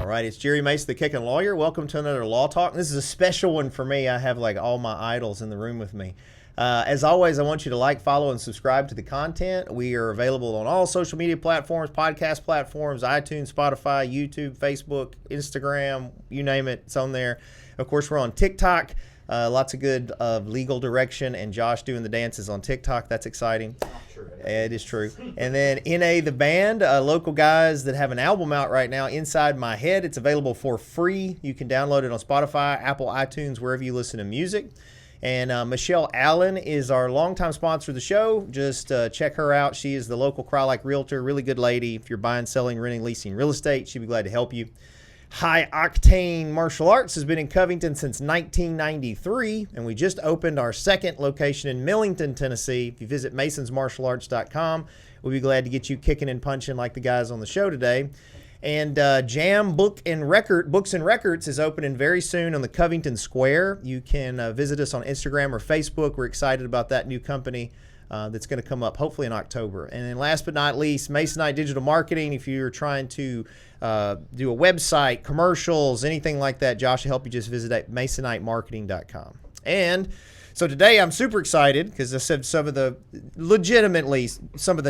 right, it's Jerry Mace, the Kickin lawyer. Welcome to another Law Talk. This is a special one for me. I have like all my idols in the room with me. As always, I want you to like, follow, and subscribe to the content. We are available on all social media platforms, podcast platforms, iTunes, Spotify, YouTube, Facebook, Instagram, you name it, it's on there. Of course, we're on TikTok. Lots of good legal direction, and Josh doing the dances on TikTok. That's exciting. It is true. And then NA the band, local guys that have an album out right now, Inside My Head. It's available for free. You can download it on Spotify, Apple, iTunes, wherever you listen to music. And Michelle Allen is our longtime sponsor of the show. Just check her out. She is the local Cry-Like realtor, really good lady. If you're buying, selling, renting, leasing real estate, she'd be glad to help you. High Octane Martial Arts has been in Covington since 1993, and we just opened our second location in Millington, Tennessee. If you visit masonsmartialarts.com, we'll be glad to get you kicking and punching like the guys on the show today. And Jam Books and Records is opening very soon on the Covington Square. You can visit us on Instagram or Facebook. We're excited about that new company that's going to come up hopefully in October. And then last but not least, Masonite Digital Marketing. If you're trying to do a website, commercials, anything like that, Josh will help you. Just visit at masonitemarketing.com. And so today I'm super excited because I said some of the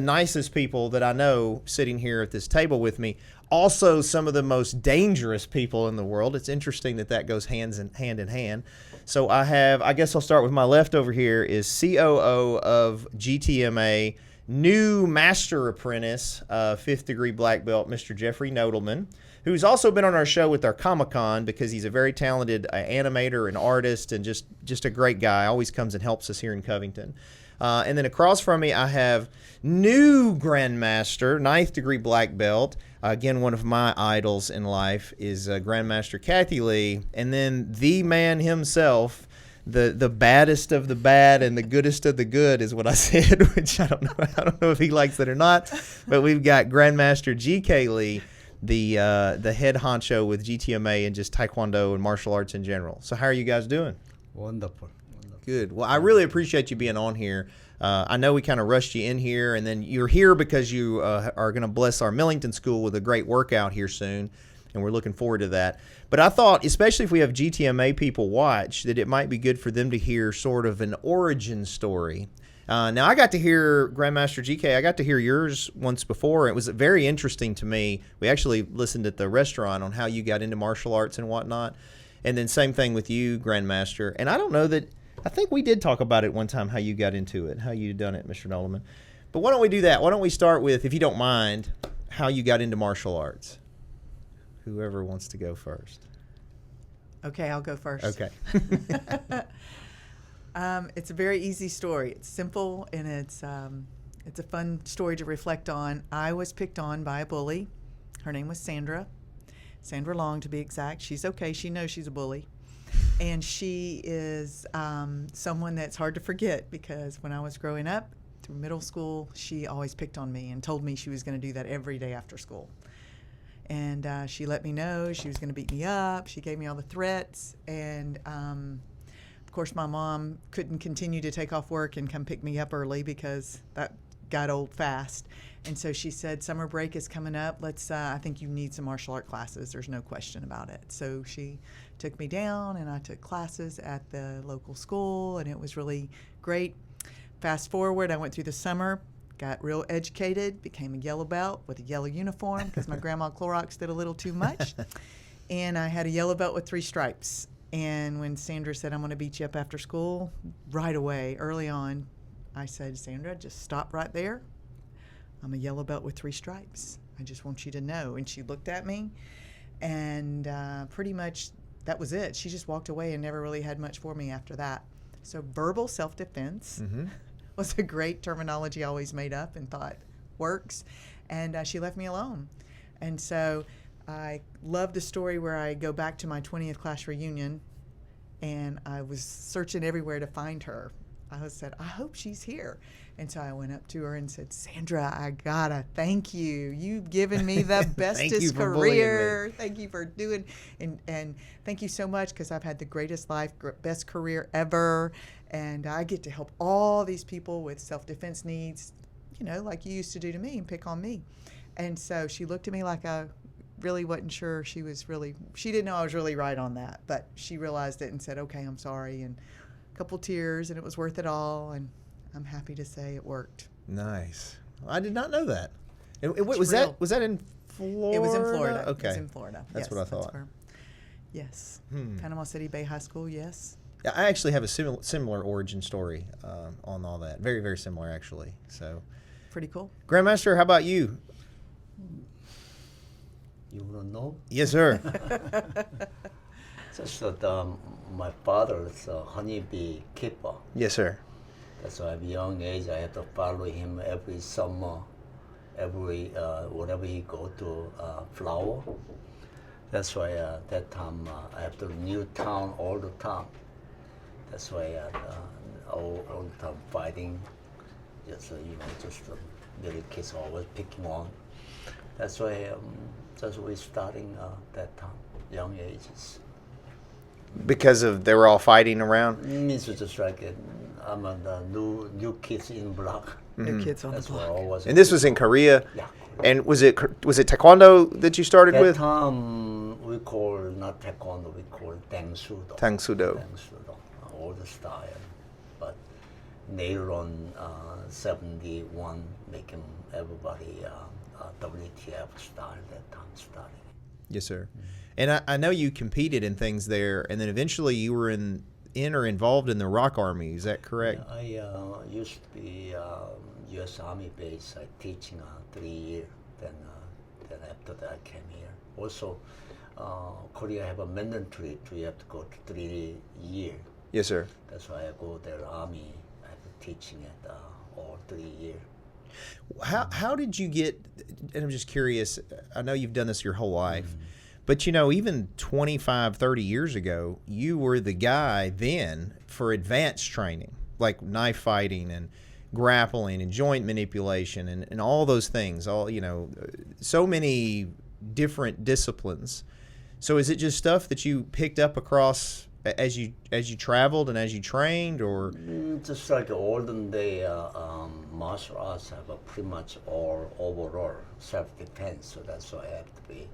nicest people that I know sitting here at this table with me. Also some of the most dangerous people in the world. It's interesting that goes hand in hand. So I guess I'll start with my left over here is COO of GTMA, new Master Apprentice, 5th degree black belt, Mr. Jeffrey Nodelman, who's also been on our show with our Comic-Con because he's a very talented animator and artist and just a great guy. Always comes and helps us here in Covington. And then across from me, I have new Grandmaster, 9th degree black belt. Again, one of my idols in life is Grandmaster Kathy Lee. And then the man himself, the baddest of the bad and the goodest of the good is what I said, which I don't know if he likes it or not. But we've got Grandmaster GK Lee, the head honcho with GTMA and just Taekwondo and martial arts in general. So how are you guys doing? Wonderful. Good. Well, I really appreciate you being on here. I know we kind of rushed you in here, and then you're here because you are going to bless our Millington School with a great workout here soon, and we're looking forward to that. But I thought, especially if we have GTMA people watch, that it might be good for them to hear sort of an origin story. Now, I got to hear, Grandmaster GK, I got to hear yours once before. It was very interesting to me. We actually listened at the restaurant on how you got into martial arts and whatnot. And then same thing with you, Grandmaster. And I don't know that, I think we did talk about it one time, how you got into it, how you done it, Mr. Nodelman. But why don't we do that? Why don't we start with, if you don't mind, how you got into martial arts? Whoever wants to go first. Okay, I'll go first. Okay. It's a very easy story. It's simple, and it's a fun story to reflect on. I was picked on by a bully. Her name was Sandra Long, to be exact. She's okay. She knows she's a bully. And she is someone that's hard to forget because when I was growing up, through middle school, she always picked on me and told me she was going to do that every day after school. And she let me know she was going to beat me up. She gave me all the threats. And, of course, my mom couldn't continue to take off work and come pick me up early because that got old fast. And so she said, summer break is coming up. I think you need some martial art classes. There's no question about it. So she took me down, and I took classes at the local school, and it was really great. Fast forward, I went through the summer, got real educated, became a yellow belt with a yellow uniform because my grandma Clorox did a little too much. And I had a yellow belt with 3 stripes. And when Sandra said, I'm going to beat you up after school, right away, early on, I said, Sandra, just stop right there. I'm a yellow belt with 3 stripes. I just want you to know. And she looked at me, and pretty much that was it. She just walked away and never really had much for me after that. So verbal self-defense was a great terminology I always made up and thought works. And she left me alone. And so I love the story where I go back to my 20th class reunion, and I was searching everywhere to find her. I said, I hope she's here. And so I went up to her and said, Sandra, I gotta thank you. You've given me the bestest career. Thank you for doing, and thank you so much because I've had the greatest life, best career ever. And I get to help all these people with self-defense needs, like you used to do to me and pick on me. And so she looked at me like I really wasn't sure she didn't know I was really right on that, but she realized it and said, okay, I'm sorry, and a couple tears, and it was worth it all, and I'm happy to say it worked. Nice. I did not know that. And was real. that in Florida? It was in Florida. Okay. It was in Florida. That's Yes, what I thought. Yes. Panama City Bay High School, yes. I actually have a similar origin story on all that. Very, very similar, actually. So, Pretty cool. Grandmaster, how about you? You want to know? Yes, sir. Just that my father's a honeybee keeper. Yes, sir. That's why at a young age I had to follow him every summer, whenever he go to flower. That's why that time I have to new town all the time. That's why all the time fighting. Just just little kids always picking on. That's why we starting that time, young ages. Because they were all fighting around? Means just like I'm the new kids in block. New kids on the That's why block. always. And this was in Korea? Yeah. And was it Taekwondo that you started That with? time we call not taekwondo, we call Tangsudo. Tangsudo. All the style. But later on, 71, making everybody WTF style that time starting. Yes, sir. And I know you competed in things there, and then eventually you were in or involved in the Rock Army. Is that correct? Yeah, I used to be U.S. Army base. I teaching 3 years. Then after that I came here. Also, Korea have a mandatory you have to go to 3 years. Yes, sir. That's why I go there Army. I have to teaching it all 3 years. How did you get, and I'm just curious, I know you've done this your whole life, but even 25, 30 years ago, you were the guy then for advanced training, like knife fighting and grappling and joint manipulation and all those things, so many different disciplines. So is it just stuff that you picked up across as you traveled and as you trained, or? Just like olden day martial arts have a pretty much all overall self-defense, so that's why I have to be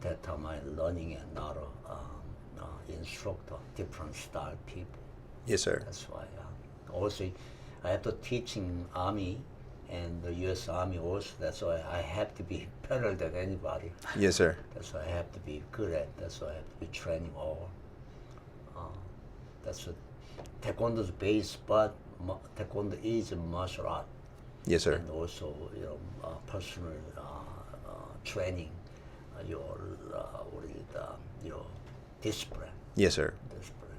that time I learning another instructor, different style people. Yes, sir. That's why also I have to teaching Army and the U.S. Army also. That's why I have to be better than anybody. Yes, sir. That's why I have to be good at. That's why I have to be training all. That's what Taekwondo's base, but Taekwondo is a martial art. Yes, sir. And also, personal training, your discipline. Yes, sir. Discipline.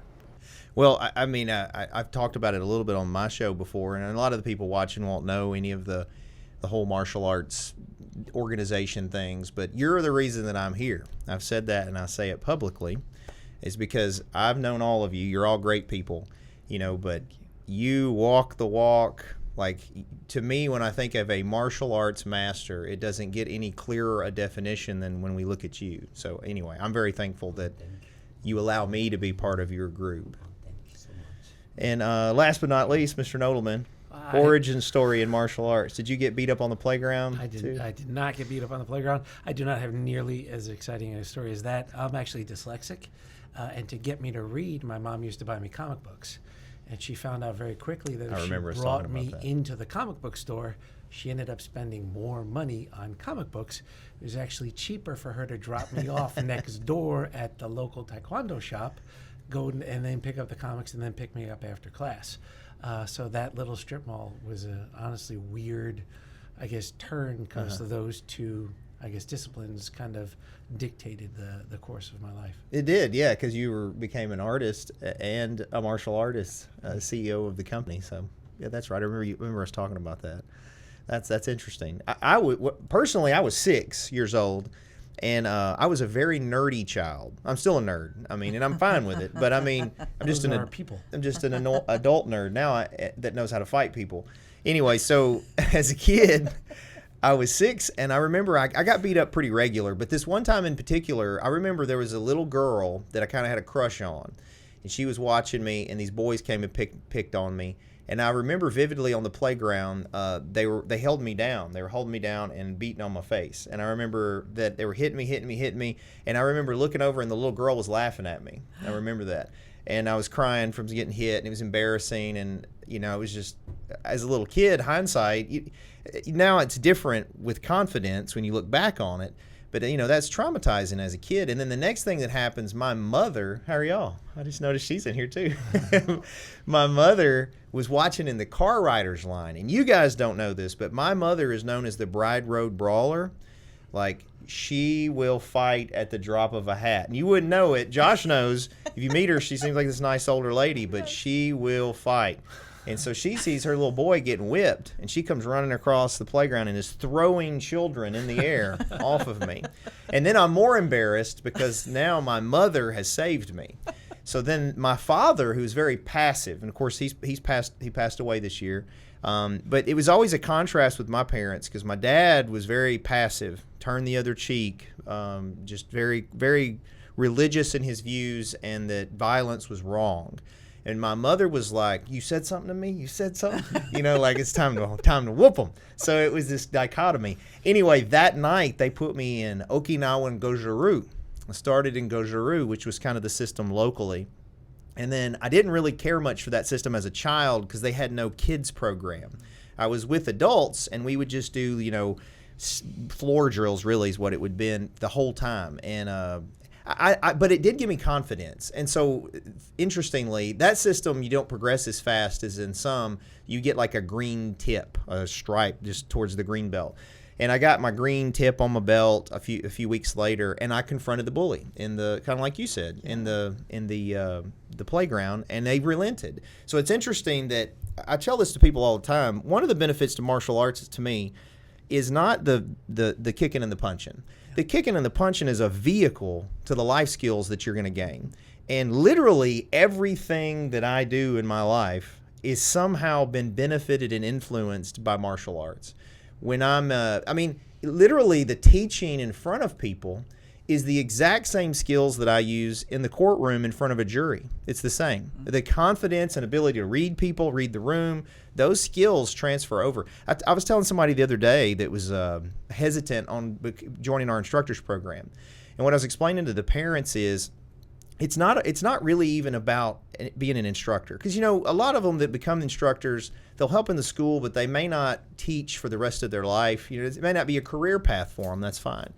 Well, I've talked about it a little bit on my show before, and a lot of the people watching won't know any of the whole martial arts organization things, but you're the reason that I'm here. I've said that, and I say it publicly, is because I've known all of you. You're all great people, but you walk the walk. Like, to me, when I think of a martial arts master, it doesn't get any clearer a definition than when we look at you. So anyway, I'm very thankful that you allow me to be part of your group. Thank you so much. And last but not least, Mr. Nodelman, origin story in martial arts. Did you get beat up on the playground? I did not get beat up on the playground. I do not have nearly as exciting a story as that. I'm actually dyslexic. And to get me to read, my mom used to buy me comic books. And she found out very quickly that if she brought me into the comic book store, she ended up spending more money on comic books. It was actually cheaper for her to drop me off next door at the local Taekwondo shop, go and then pick up the comics and then pick me up after class. So that little strip mall was a honestly weird, turn because of those two, disciplines kind of dictated the course of my life. It did, yeah, because you became an artist and a martial artist, CEO of the company. So, yeah, that's right. I remember us talking about that. That's interesting. Personally, I was 6 years old, and I was a very nerdy child. I'm still a nerd. And I'm fine with it. But I'm just an adult nerd now that knows how to fight people. Anyway, so as a kid, I was 6, and I remember I got beat up pretty regular, but this one time in particular, I remember there was a little girl that I kind of had a crush on, and she was watching me, and these boys came and picked on me, And I remember vividly on the playground, they held me down. They were holding me down and beating on my face. And I remember that they were hitting me. And I remember looking over and the little girl was laughing at me. I remember that. And I was crying from getting hit, and it was embarrassing. And, you know, it was just, as a little kid, hindsight, now it's different with confidence when you look back on it. But, you know, that's traumatizing as a kid. And then the next thing that happens, my mother, how are y'all? I just noticed she's in here too. My mother was watching in the car riders line. And you guys don't know this, but my mother is known as the Bride Road Brawler. Like, she will fight at the drop of a hat. And you wouldn't know it. Josh knows. If you meet her, she seems like this nice older lady, but she will fight. And so she sees her little boy getting whipped, and she comes running across the playground and is throwing children in the air off of me. And then I'm more embarrassed because now my mother has saved me. So then my father, who's very passive, and of course he passed away this year, but it was always a contrast with my parents because my dad was very passive, turn the other cheek, just very, very religious in his views, and that violence was wrong. And my mother was like, "You said something to me? You said something?" You know, like it's time to whoop them. So it was this dichotomy. Anyway, that night they put me in Okinawa and Goju-Ryu. I started in Goju-Ryu, which was kind of the system locally. And then I didn't really care much for that system as a child because they had no kids program. I was with adults, and we would just do, you know, floor drills really is what it would have been the whole time. And but it did give me confidence. And so, interestingly, that system, you don't progress as fast as in some. You get like a green tip, a stripe just towards the green belt. And I got my green tip on my belt a few weeks later, and I confronted the bully in the, kind of like you said, in the playground, and they relented. So it's interesting that I tell this to people all the time. One of the benefits to martial arts to me is not the kicking and the punching. The kicking and the punching is a vehicle to the life skills that you're going to gain. And literally everything that I do in my life is somehow been benefited and influenced by martial arts. When literally the teaching in front of people is the exact same skills that I use in the courtroom in front of a jury. It's the same. The confidence and ability to read people, read the room, those skills transfer over. I was telling somebody the other day that was hesitant on joining our instructors program. And what I was explaining to the parents is it's not really even about being an instructor. Because, you know, a lot of them that become instructors, they'll help in the school, but they may not teach for the rest of their life. You know, it may not be a career path for them. That's fine.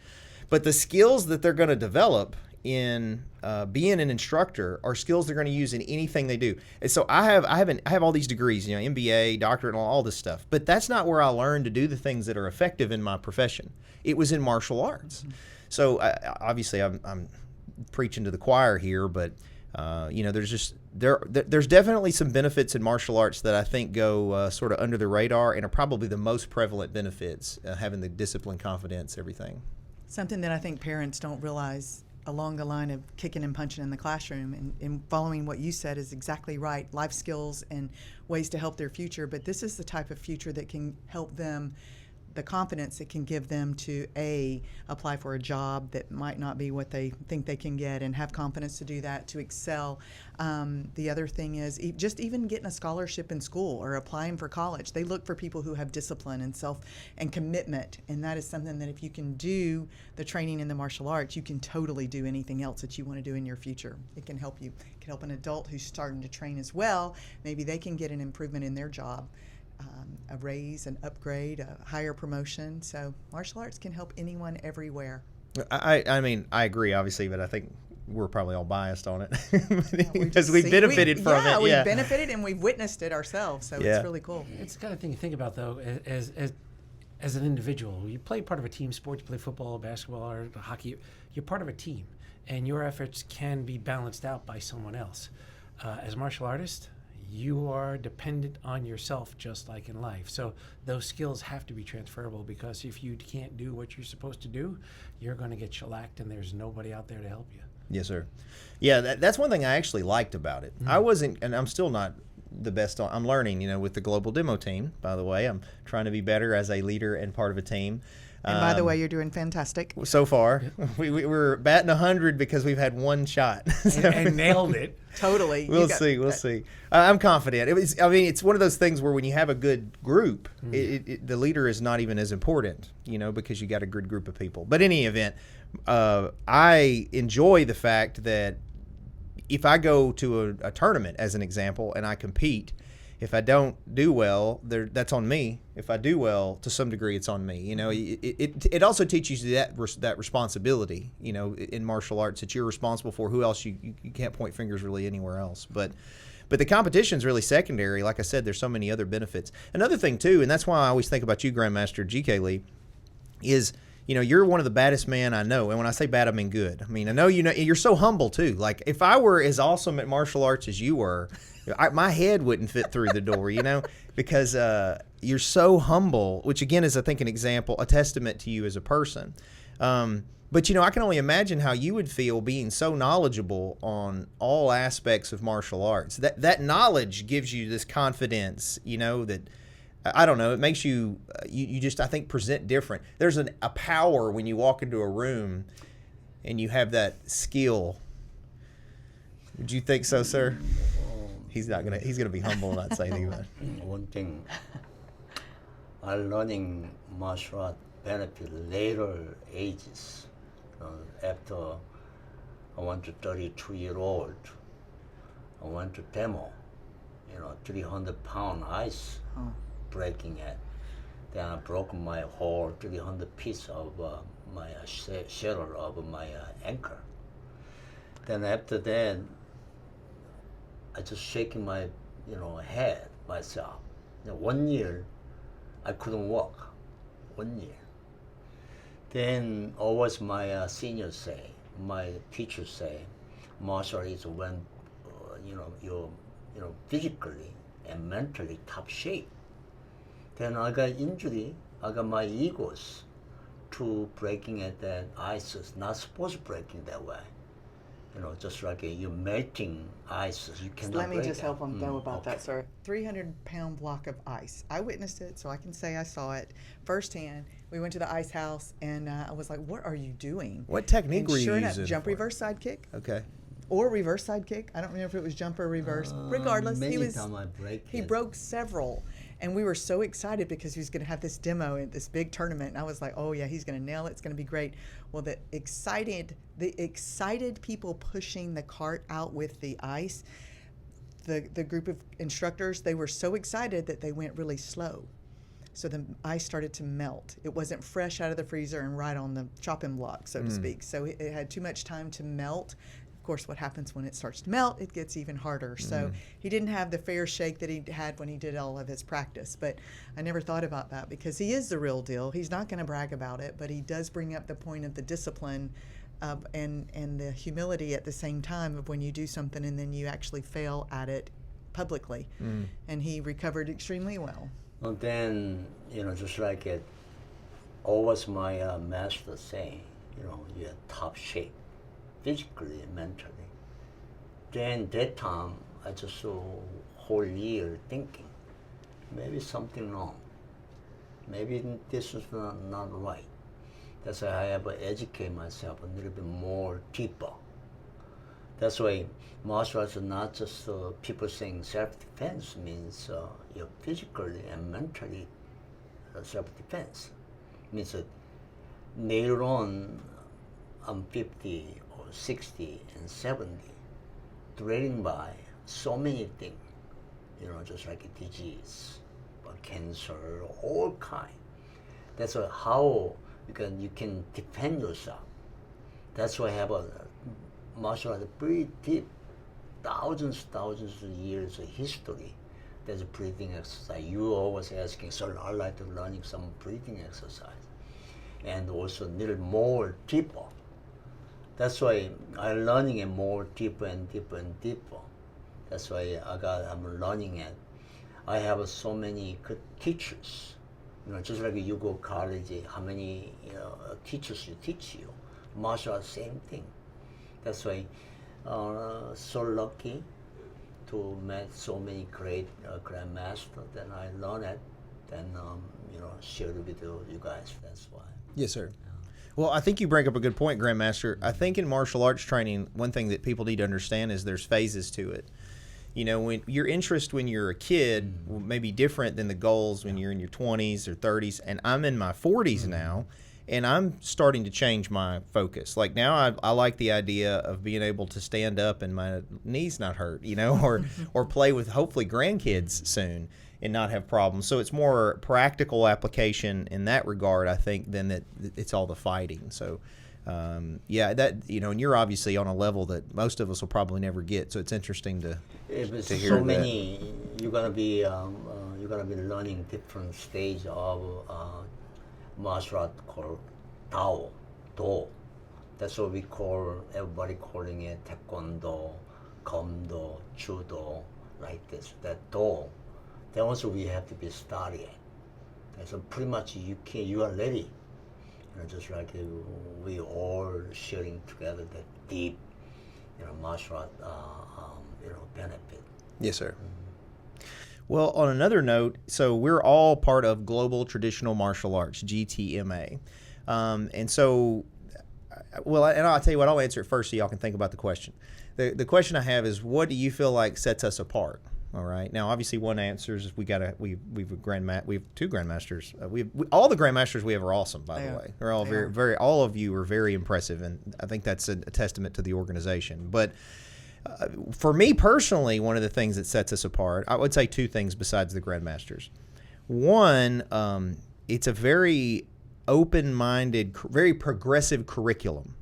But the skills that they're going to develop in being an instructor are skills they're going to use in anything they do. And so I have all these degrees, you know, MBA, doctorate, and all this stuff. But that's not where I learned to do the things that are effective in my profession. It was in martial arts. Mm-hmm. So obviously I'm preaching to the choir here, but you know, there's definitely some benefits in martial arts that I think go sort of under the radar and are probably the most prevalent benefits, having the discipline, confidence, everything. Something that I think parents don't realize along the line of kicking and punching in the classroom and following what you said is exactly right, life skills and ways to help their future. But this is the type of future that can help them, the confidence it can give them to apply for a job that might not be what they think they can get and have confidence to do that, to excel. The other thing is just even getting a scholarship in school or applying for college. They look for people who have discipline and and commitment, and that is something that if you can do the training in the martial arts, you can totally do anything else that you want to do in your future. It can help you. It can help an adult who's starting to train as well. Maybe they can get an improvement in their job. A raise, an upgrade, a higher promotion. So martial arts can help anyone everywhere. I mean, I agree, obviously, but I think we're probably all biased on it because we've benefited from it. Yeah, we've benefited and we've witnessed it ourselves. So it's really cool. It's the kind of thing you think about, though, as an individual. You play part of a team sport. You play football, basketball, or hockey. You're part of a team, and your efforts can be balanced out by someone else. As a martial artist, you are dependent on yourself just like in life. So those skills have to be transferable, because if you can't do what you're supposed to do, you're going to get shellacked and there's nobody out there to help you. Yes, sir. Yeah, that's one thing I actually liked about it. Mm-hmm. I wasn't, and I'm still not the best I'm learning, you know, with the global demo team, by the way. I'm trying to be better as a leader and part of a team. And by the way, you're doing fantastic. So far, we're batting 100 because we've had one shot. And nailed it. Totally. We'll see. I'm confident. It's one of those things where when you have a good group, the leader is not even as important, because you got a good group of people. But in any event, I enjoy the fact that if I go to a tournament, as an example, and I compete, if I don't do well, that's on me. If I do well, to some degree, it's on me. It also teaches you that responsibility, in martial arts, that you're responsible for. Who else? You can't point fingers really anywhere else. But the competition's really secondary. Like I said, there's so many other benefits. Another thing, too, and that's why I always think about you, Grandmaster GK Lee, is you're one of the baddest men I know. And when I say bad, I mean good. I know you're so humble, too. Like, if I were as awesome at martial arts as you were, my head wouldn't fit through the door, because you're so humble, which, again, is, I think, an example, a testament to you as a person. But, I can only imagine how you would feel being so knowledgeable on all aspects of martial arts. That knowledge gives you this confidence, that, I don't know, it makes you, you just, I think, present different. There's a power when you walk into a room and you have that skill. Would you think so, sir? He's gonna be humble and not say anything about it. One thing, I'm learning martial art benefit later ages. After I went to 32-year-old, I went to demo, 300-pound ice breaking it. Then I broke my whole 300 piece of my shuttle of my anchor. Then after that, I just shaking my, head myself. 1 year, I couldn't walk. 1 year. Then always my seniors say, my teachers say, martial is when, you're, physically and mentally top shape. Then I got injury. I got my egos to breaking at that ice is not supposed to breaking that way. Just like you're melting ice, you cannot Let me break just it. help them know about that, sir. 300-pound block of ice. I witnessed it, so I can say I saw it firsthand. We went to the ice house, and I was like, "What are you doing?" What technique And were you sure enough, using? jump, reverse, side kick, Okay. or reverse side kick. I don't remember if it was jump or reverse. Regardless, Many times I break he it. broke several. And we were so excited because he was going to have this demo at this big tournament. And I was like, oh, yeah, he's going to nail it. It's going to be great. Well, the excited people pushing the cart out with the ice, the group of instructors, they were so excited that they went really slow. So the ice started to melt. It wasn't fresh out of the freezer and right on the chopping block, so to speak. So it had too much time to melt. Of course, what happens when it starts to melt, it gets even harder. So he didn't have the fair shake that he had when he did all of his practice. But I never thought about that because he is the real deal. He's not going to brag about it, but he does bring up the point of the discipline and the humility at the same time of when you do something and then you actually fail at it publicly. And he recovered extremely well. And then, just like it, always my master saying, you're top shape. Physically and mentally. Then that time, I just saw whole year thinking, maybe something wrong. Maybe this is not right. That's why I have to educate myself a little bit more deeper. That's why martial arts is not just people saying self-defense means you're physically and mentally self-defense. Means that later on, I'm 50 or 60 and 70, threatened by so many things, just like a disease, or cancer, all kind. That's why how you can defend yourself. That's why I have a martial art pretty deep, thousands of years of history. There's a breathing exercise. You always asking, so I like to learning some breathing exercise, and also a little more deeper. That's why I'm learning it more deeper and deeper and deeper. That's why I'm learning it. I have so many good teachers. Just like you go college, how many teachers you teach you. Martial arts, same thing. That's why so lucky to meet so many great grandmasters. Then I learn it, then share it with you guys. That's why. Yes, sir. Well, I think you bring up a good point, Grandmaster. I think in martial arts training, one thing that people need to understand is there's phases to it. You know, when your interest when you're a kid may be different than the goals when you're in your 20s or 30s, and I'm in my 40s now, and I'm starting to change my focus. Like now, I like the idea of being able to stand up and my knees not hurt, you know, or play with hopefully grandkids soon and not have problems. So it's more practical application in that regard, I think, than that it's all the fighting. So. Yeah, that, you know, and you're obviously on a level that most of us will probably never get. So it's interesting to If to hear so that. many, you're gonna be learning different stage of martial art called Tao, Do. That's what we call, everybody calling it Taekwondo, Komdo, Judo, like this. That Do. Then also we have to be studied. So pretty much you are ready. You know, just like we all sharing together that deep, you know, martial art, benefit. Yes, sir. Well, on another note, so we're all part of Global Traditional Martial Arts, GTMA. And so, well, and I'll tell you what, I'll answer it first so y'all can think about the question. The question I have is, what do you feel like sets us apart? All right. Now, obviously, one answer is we have two grandmasters. All the grandmasters we have are awesome. By the way, they're all very. All of you are very impressive, and I think that's a testament to the organization. But for me personally, one of the things that sets us apart, I would say two things besides the grandmasters. One, it's a very open-minded, very progressive curriculum.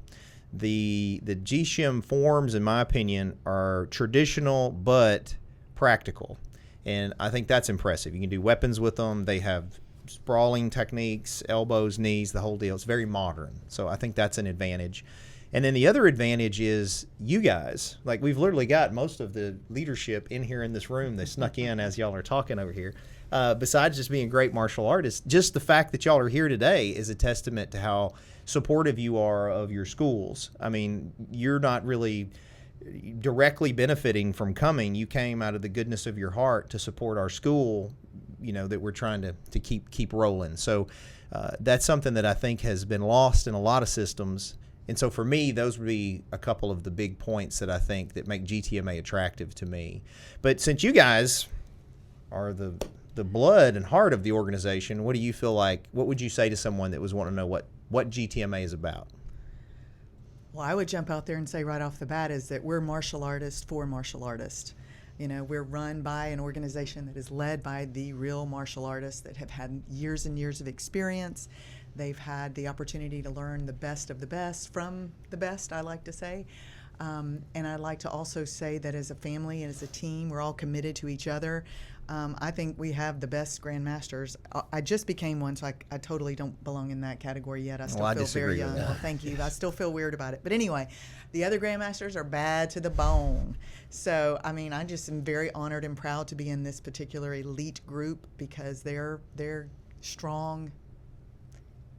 The GSHIM forms, in my opinion, are traditional but practical, and I think that's impressive. You can do weapons with them. They have sprawling techniques, elbows, knees, the whole deal. It's very modern, so I think that's an advantage. And then the other advantage is you guys, like we've literally got most of the leadership in here in this room that snuck in as y'all are talking over here. Besides just being great martial artists, just the fact that y'all are here today is a testament to how supportive you are of your schools. I mean, you're not really directly benefiting from coming. You came out of the goodness of your heart to support our school, you know, that we're trying to keep rolling. So that's something that I think has been lost in a lot of systems. And so for me, those would be a couple of the big points that I think that make GTMA attractive to me. But since you guys are the blood and heart of the organization, what do you feel like, what would you say to someone that was wanting to know what GTMA is about? Well, I would jump out there and say right off the bat is that we're martial artists for martial artists. You know, we're run by an organization that is led by the real martial artists that have had years and years of experience. They've had the opportunity to learn the best of the best from the best, I like to say. And I'd like to also say that as a family and as a team, we're all committed to each other. I think we have the best grandmasters. I just became one, so I totally don't belong in that category yet. I still feel very young. Well, thank you. I still feel weird about it. But anyway, the other grandmasters are bad to the bone. So, I mean, I just am very honored and proud to be in this particular elite group because they're strong,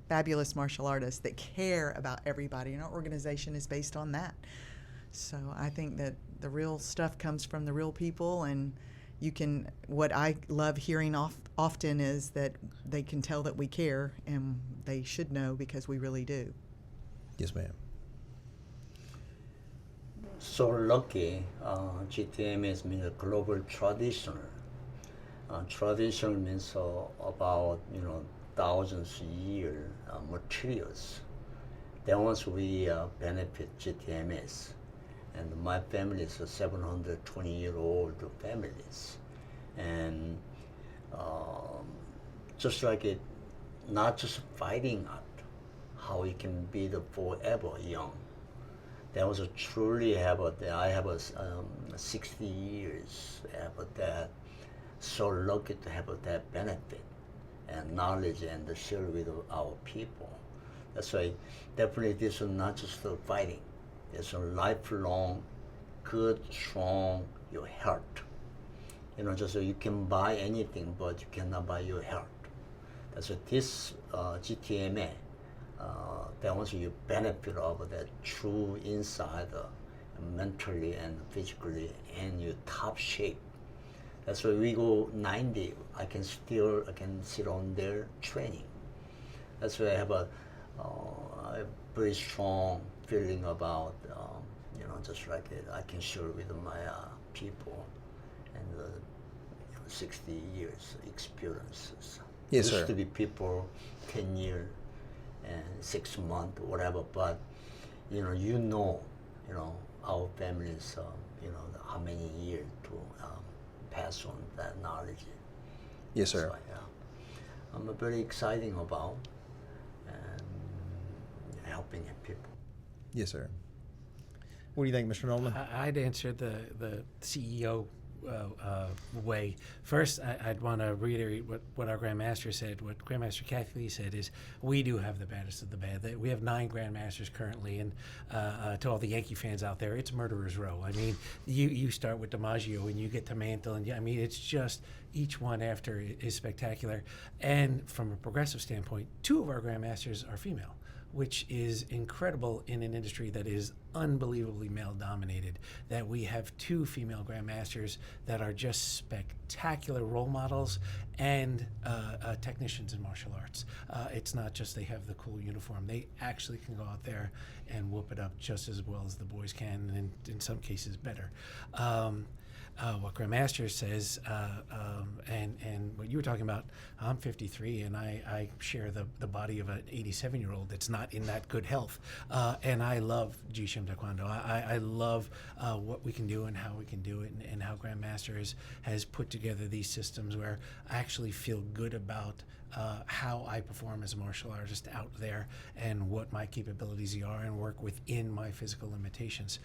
fabulous martial artists that care about everybody, and our organization is based on that. So I think that the real stuff comes from the real people, and what I love hearing often is that they can tell that we care, and they should know because we really do. Yes, ma'am. So lucky, GTMA means a global traditional. Traditional means about, thousands of years materials. Then once we benefit GTMS. And my family is a 720-year-old families. And just like it, not just fighting art, how it can be the forever young. That was truly I have 60 years after that, so lucky to have that benefit and knowledge and share with our people. That's why definitely this is not just the fighting. It's a lifelong, good, strong, your heart. Just so you can buy anything, but you cannot buy your heart. That's what this GTMA, that wants you benefit of that true inside, mentally and physically, and your top shape. That's why we go 90. I can sit on their training. That's why I have I have very strong feeling about, just like it, I can share with my people and 60 years experiences. Yes, Used sir. to be people 10 years and 6 months, whatever, but our families, how many years to pass on that knowledge. Yes, sir. So, yeah, I'm very exciting about and helping people. Yes, sir. What do you think, Mr. Nodelman? I'd answer the CEO way. First, I'd want to reiterate what our Grandmaster said. What Grandmaster Kathy Lee said is, we do have the baddest of the bad. We have 9 Grandmasters currently, and to all the Yankee fans out there, it's murderer's row. I mean, you start with DiMaggio and you get to Mantle, and I mean, it's just each one after is spectacular. And from a progressive standpoint, 2 of our Grandmasters are female, which is incredible in an industry that is unbelievably male-dominated, that we have 2 female Grandmasters that are just spectacular role models and technicians in martial arts. It's not just they have the cool uniform. They actually can go out there and whoop it up just as well as the boys can, and in some cases better. What Grandmaster says, and what you were talking about, I'm 53 and I share the body of an 87-year-old that's not in that good health. And I love Jishin Taekwondo. I love what we can do and how we can do it, and how Grandmaster has put together these systems where I actually feel good about how I perform as a martial artist out there and what my capabilities are, and work within my physical limitations.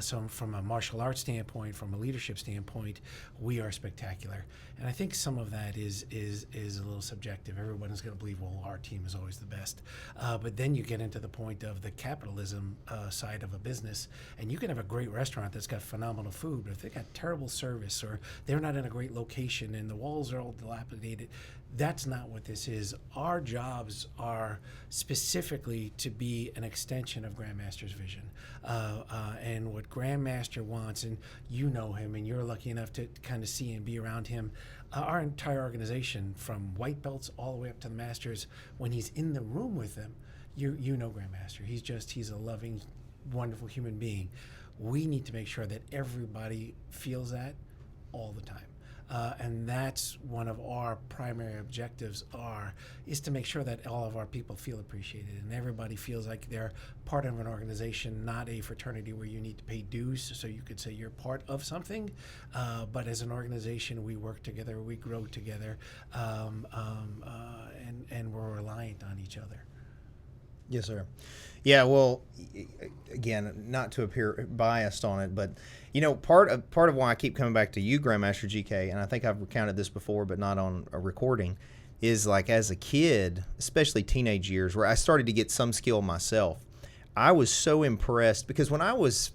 So from a martial arts standpoint, from a leadership standpoint, we are spectacular. And I think some of that is a little subjective. Everyone's going to believe, well, our team is always the best. But then you get into the point of the capitalism side of a business, and you can have a great restaurant that's got phenomenal food, but if they got terrible service, or they're not in a great location and the walls are all dilapidated, that's not what this is. Our jobs are specifically to be an extension of Grandmaster's vision. And what Grandmaster wants, and you know him, and you're lucky enough to kind of see and be around him, our entire organization, from white belts all the way up to the masters, when he's in the room with them, you know Grandmaster. He's a loving, wonderful human being. We need to make sure that everybody feels that all the time. And that's one of our primary objectives is to make sure that all of our people feel appreciated and everybody feels like they're part of an organization, not a fraternity where you need to pay dues so you could say you're part of something. But as an organization, we work together, we grow together, and we're reliant on each other. Yes, sir. Yeah, well, again, not to appear biased on it, but part of why I keep coming back to you, Grandmaster GK, and I think I've recounted this before, but not on a recording, is like as a kid, especially teenage years, where I started to get some skill myself. I was so impressed because when I was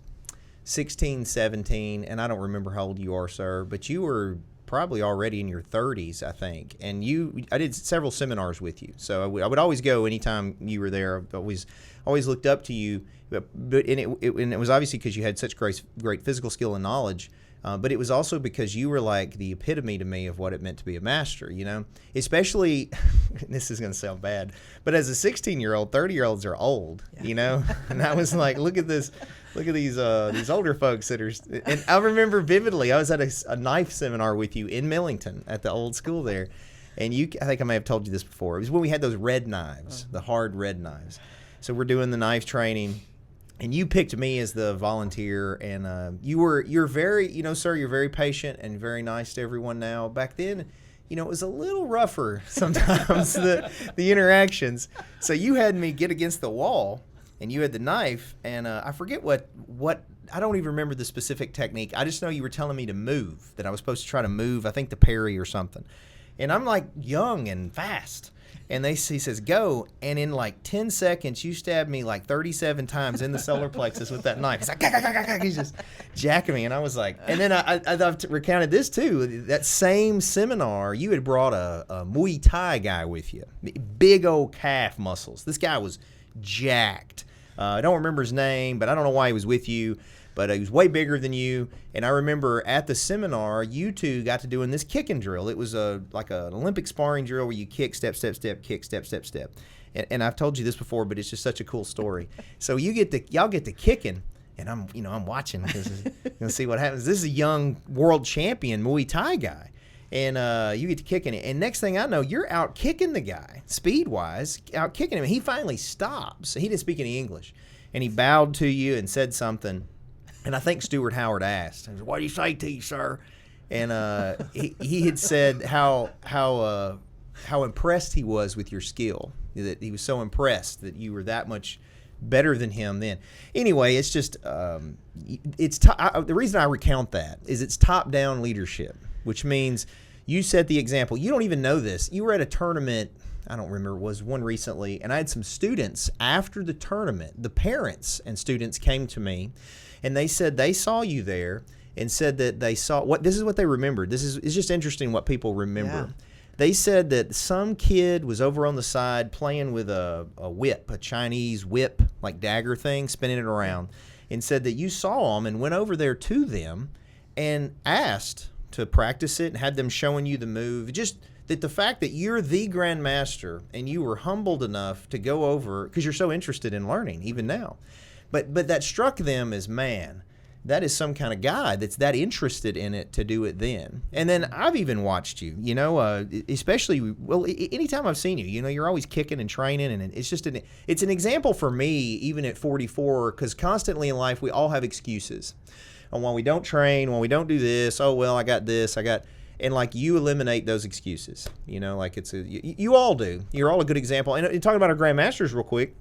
16, 17, and I don't remember how old you are, sir, but you were probably already in your 30s, I think, and I did several seminars with you, so I would always go anytime you were there. I always looked up to you, but it was obviously because you had such great physical skill and knowledge, but it was also because you were like the epitome to me of what it meant to be a master, especially, this is going to sound bad, but as a 16-year-old, 30-year-olds are old, and I was like, look at these older folks that are, and I remember vividly, I was at a knife seminar with you in Millington at the old school there, and I think I may have told you this before. It was when we had those red knives, the hard red knives. So we're doing the knife training, and you picked me as the volunteer, and you're very, sir, you're very patient and very nice to everyone now. Back then, it was a little rougher sometimes, the interactions. So you had me get against the wall, and you had the knife, and I forget what I don't even remember the specific technique. I just know you were telling me to move, that I was supposed to try to move, I think the parry or something. And I'm like young and fast. And he says, go. And in like 10 seconds, you stabbed me like 37 times in the solar plexus with that knife. He's like, he's just jacking me. And I was like, and then I've recounted this too. That same seminar, you had brought a Muay Thai guy with you. Big old calf muscles. This guy was jacked. I don't remember his name, but I don't know why he was with you. But he was way bigger than you. And I remember at the seminar, you two got to doing this kicking drill. It was like an Olympic sparring drill where you kick, step, step, step, kick, step, step, step. and I've told you this before, but it's just such a cool story. So y'all get to kicking, and I'm watching because gonna see what happens. This is a young world champion Muay Thai guy, and you get to kicking it, and next thing I know, you're out kicking the guy speed wise, out kicking him. And he finally stops. He didn't speak any English, and he bowed to you and said something, and I think Stuart Howard asked, "What do you say to you, sir?" And he had said how impressed he was with your skill, that he was so impressed that you were that much better than him then. Anyway, it's just the reason I recount that is it's top-down leadership, which means you set the example. You don't even know this. You were at a tournament, I don't remember, it was one recently, and I had some students after the tournament. The parents and students came to me, and they said they saw you there and said that they saw this is what they remembered. It's just interesting what people remember. Yeah. They said that some kid was over on the side playing with a whip, a Chinese whip, like dagger thing, spinning it around, and said that you saw them and went over there to them and asked to practice it and had them showing you the move. Just that the fact that you're the Grandmaster and you were humbled enough to go over, because you're so interested in learning even now, but that struck them as, man, that is some kind of guy that's that interested in it to do it then. And then I've even watched you, especially, anytime I've seen you, you're always kicking and training, and it's just it's an example for me, even at 44, because constantly in life we all have excuses on why we don't train, when we don't do this. Oh, well, I got this, and like you eliminate those excuses, like you all do. You're all a good example. And talking about our Grandmasters real quick,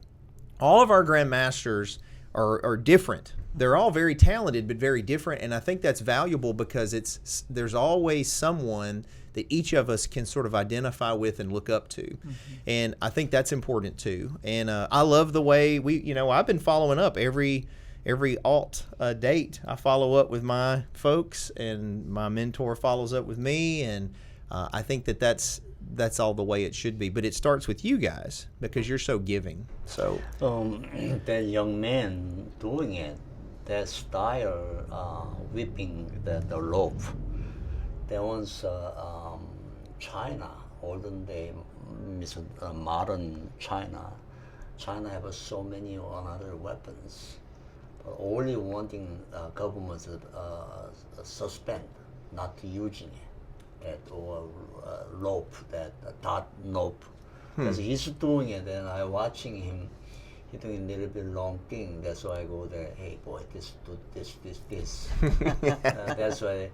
all of our Grandmasters are different. They're all very talented, but very different, and I think that's valuable because there's always someone that each of us can sort of identify with and look up to, and I think that's important too. And I love the way I've been following up every alt date. I follow up with my folks, and my mentor follows up with me, and I think that's all the way it should be. But it starts with you guys because you're so giving. So that young man doing it, that style, whipping the rope, that was China, olden day, modern China. China have so many other weapons, but only one thing governments suspend, not using it, that or rope, that dot rope, because he's doing it, and I watching him. He's doing a little bit long thing. That's why I go there. Hey, boy, this. That's why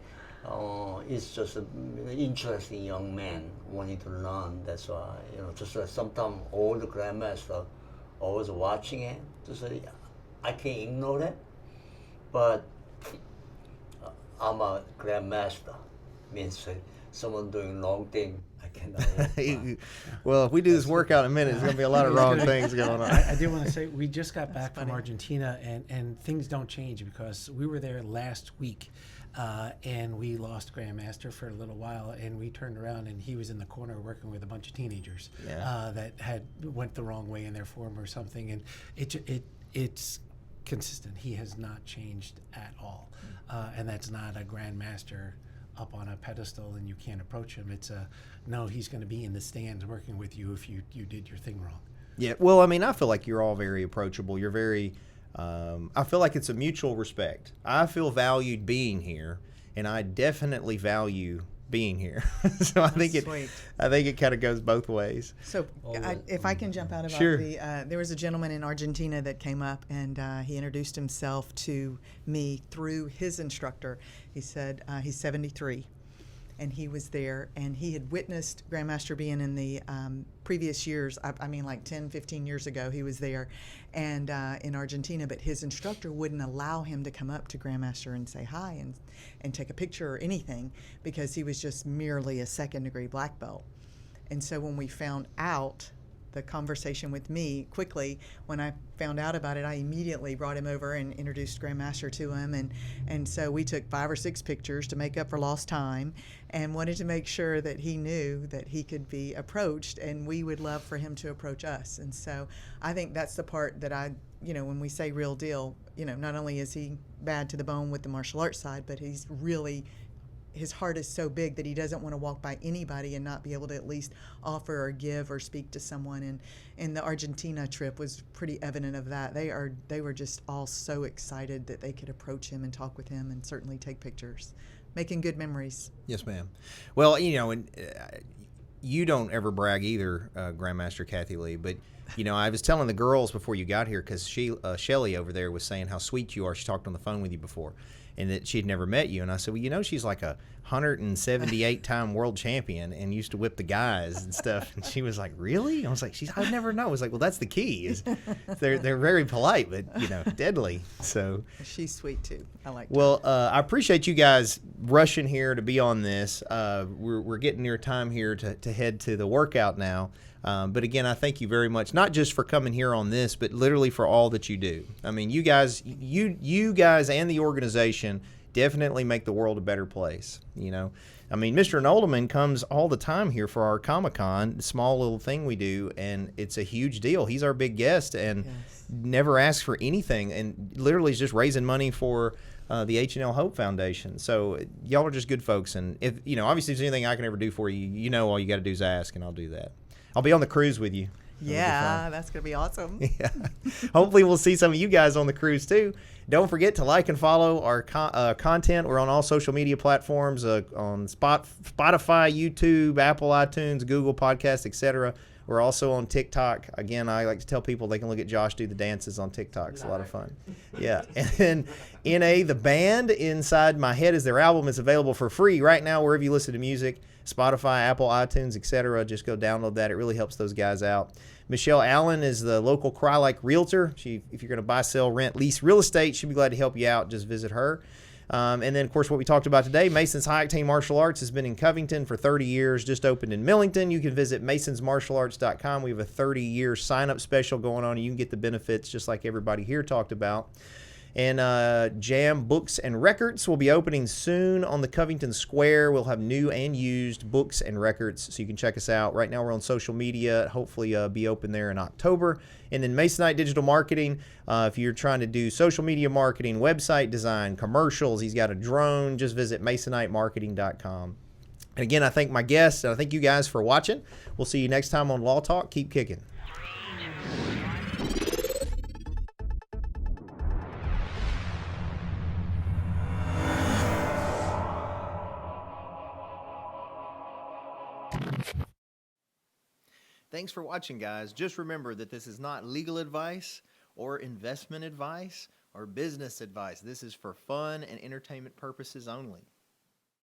it's just an interesting young man wanting to learn. That's why just like sometimes all the Grandmaster always watching it. Just I can't ignore that, but I'm a Grandmaster. Means someone doing long thing. Well, if we do this workout in a minute, there's going to be a lot of wrong things going on. I do want to say, we just got back from Argentina, and things don't change because we were there last week, and we lost Grandmaster for a little while, and we turned around, and he was in the corner working with a bunch of teenagers that went the wrong way in their form or something, and it's consistent. He has not changed at all, and that's not a Grandmaster up on a pedestal and you can't approach him. It's no, he's going to be in the stands working with you if you did your thing wrong. Yeah, well, I mean, I feel like you're all very approachable. You're very, I feel like it's a mutual respect. I feel valued being here, and I definitely value being here. So I think it kind of goes both ways. So if I can jump out about sure. There was a gentleman in Argentina that came up, and he introduced himself to me through his instructor. He said he's 73, and he was there, and he had witnessed Grandmaster being in the previous years. I mean, like 10, 15 years ago, he was there, and in Argentina, but his instructor wouldn't allow him to come up to Grandmaster and say hi and take a picture or anything, because he was just merely a second-degree black belt. And so when we found out the conversation with me, quickly, when I found out about it, I immediately brought him over and introduced Grandmaster to him, and so we took 5 or 6 pictures to make up for lost time, and wanted to make sure that he knew that he could be approached, and we would love for him to approach us. And so I think that's the part that when we say real deal, not only is he bad to the bone with the martial arts side, but he's really his heart is so big that he doesn't want to walk by anybody and not be able to at least offer or give or speak to someone. And the Argentina trip was pretty evident of that. They were just all so excited that they could approach him and talk with him and certainly take pictures, making good memories. Yes, ma'am. Well, and you don't ever brag either, Grandmaster Kathy Lee, but I was telling the girls before you got here, because Shelly over there was saying how sweet you are. She talked on the phone with you before, and that she'd never met you. And I said, well, she's like a 178-time world champion and used to whip the guys and stuff. And she was like, really? I was like, I'd never know. I was like, well, that's the key. Is they're very polite, but deadly. So she's sweet too. I like. Well, I appreciate you guys rushing here to be on this. We're getting near time here to head to the workout now. But again, I thank you very much, not just for coming here on this, but literally for all that you do. I mean, you guys and the organization definitely make the world a better place. I mean, Mr. Nodelman comes all the time here for our Comic-Con, small little thing we do, and it's a huge deal. He's our big guest and never asks for anything, and literally is just raising money for the H&L Hope Foundation. So y'all are just good folks, and if obviously if there's anything I can ever do for you, all you got to do is ask, and I'll do that. I'll be on the cruise with you. Yeah, that's going to be awesome. Yeah. Hopefully we'll see some of you guys on the cruise too. Don't forget to like and follow our content. We're on all social media platforms, on Spotify, YouTube, Apple iTunes, Google Podcasts, etc. We're also on TikTok. Again, I like to tell people they can look at Josh do the dances on TikTok. It's a lot of fun. Yeah. And then NA, the band, Inside My Head is their album. It's available for free right now wherever you listen to music. Spotify, Apple, iTunes, etc. Just go download that. It really helps those guys out. Michelle Allen is the local Cry-Like realtor. If you're going to buy, sell, rent, lease real estate, she'll be glad to help you out. Just visit her. And then, of course, what we talked about today, Mason's High Octane Martial Arts has been in Covington for 30 years, just opened in Millington. You can visit masonsmartialarts.com. We have a 30-year sign-up special going on, and you can get the benefits just like everybody here talked about. And Jam Books and Records will be opening soon on the Covington Square. We'll have new and used books and records, so you can check us out. Right now we're on social media. Hopefully be open there in October. And then Masonite Digital Marketing, if you're trying to do social media marketing, website design, commercials, he's got a drone. Just visit masonitemarketing.com. And again, I thank my guests, and I thank you guys for watching. We'll see you next time on Law Talk. Keep kicking. Thanks for watching, guys. Just remember that this is not legal advice or investment advice or business advice. This is for fun and entertainment purposes only.